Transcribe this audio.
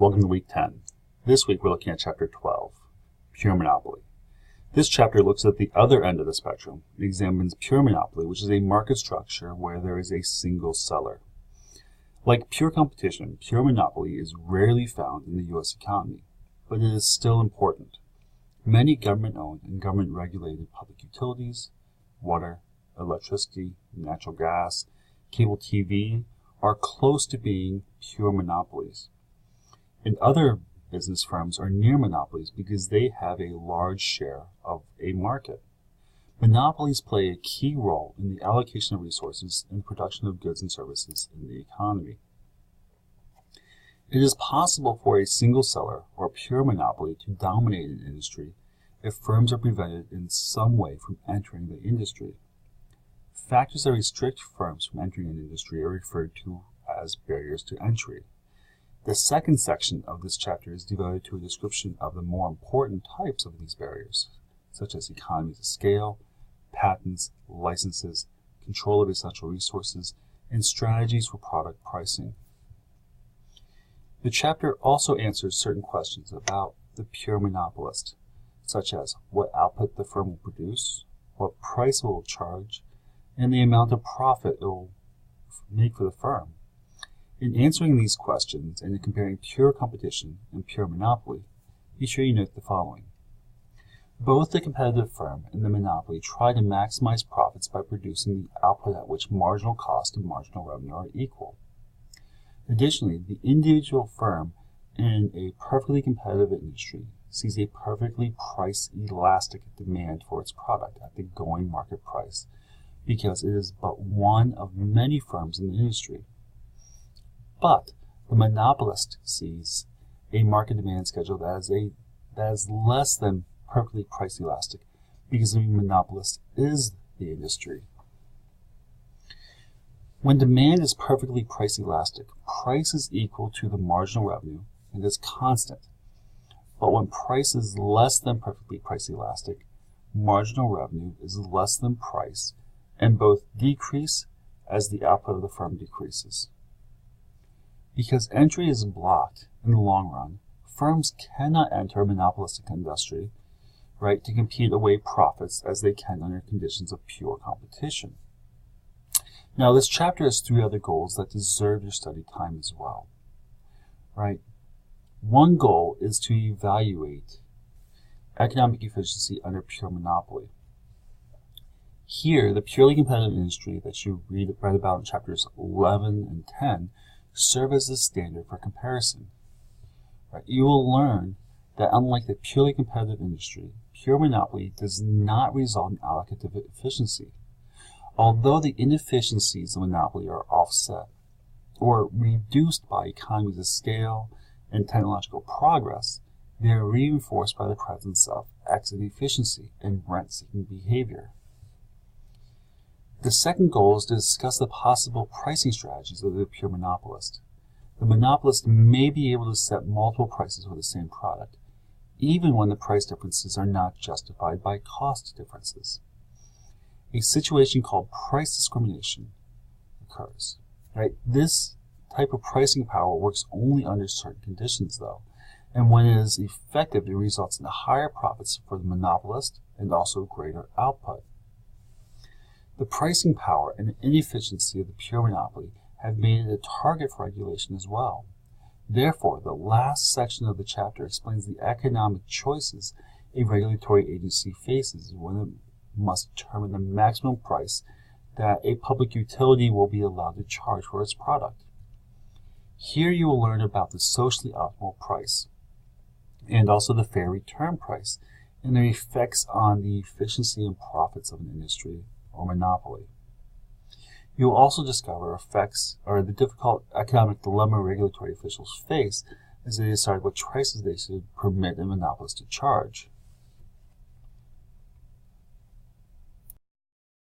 Welcome to week 10. This week we're looking at chapter 12, Pure Monopoly. This chapter looks at the other end of the spectrum. It examines pure monopoly, which is a market structure where there is a single seller. Like pure competition, pure monopoly is rarely found in the U.S. economy, but it is still important. Many government-owned and government-regulated public utilities, water, electricity, natural gas, cable TV, are close to being pure monopolies. And other business firms are near monopolies because they have a large share of a market. Monopolies play a key role in the allocation of resources and production of goods and services in the economy. It is possible for a single seller or pure monopoly to dominate an industry if firms are prevented in some way from entering the industry. Factors that restrict firms from entering an industry are referred to as barriers to entry. The second section of this chapter is devoted to a description of the more important types of these barriers, such as economies of scale, patents, licenses, control of essential resources, and strategies for product pricing. The chapter also answers certain questions about the pure monopolist, such as what output the firm will produce, what price it will charge, and the amount of profit it will make for the firm. In answering these questions and in comparing pure competition and pure monopoly, be sure you note the following. Both the competitive firm and the monopoly try to maximize profits by producing the output at which marginal cost and marginal revenue are equal. Additionally, the individual firm in a perfectly competitive industry sees a perfectly price-elastic demand for its product at the going market price, because it is but one of many firms in the industry. But the monopolist sees a market demand schedule that is less than perfectly price elastic, because the monopolist is the industry. When demand is perfectly price elastic, price is equal to the marginal revenue and is constant. But when price is less than perfectly price elastic, marginal revenue is less than price, and both decrease as the output of the firm decreases. Because entry is blocked in the long run, firms cannot enter a monopolistic industry, to compete away profits as they can under conditions of pure competition. Now, this chapter has three other goals that deserve your study time as well. One goal is to evaluate economic efficiency under pure monopoly. Here, the purely competitive industry that you read about in chapters 11 and 10 serve as the standard for comparison. You will learn that unlike the purely competitive industry, pure monopoly does not result in allocative efficiency. Although the inefficiencies of monopoly are offset or reduced by economies of scale and technological progress, they are reinforced by the presence of exit efficiency and rent-seeking behavior. The second goal is to discuss the possible pricing strategies of the pure monopolist. The monopolist may be able to set multiple prices for the same product, even when the price differences are not justified by cost differences. A situation called price discrimination occurs. This type of pricing power works only under certain conditions, though, and when it is effective, it results in higher profits for the monopolist and also greater output. The pricing power and inefficiency of the pure monopoly have made it a target for regulation as well. Therefore, the last section of the chapter explains the economic choices a regulatory agency faces when it must determine the maximum price that a public utility will be allowed to charge for its product. Here you will learn about the socially optimal price and also the fair return price and their effects on the efficiency and profits of an industry or monopoly. You will also discover effects or the difficult economic dilemma regulatory officials face as they decide what prices they should permit a monopolist to charge.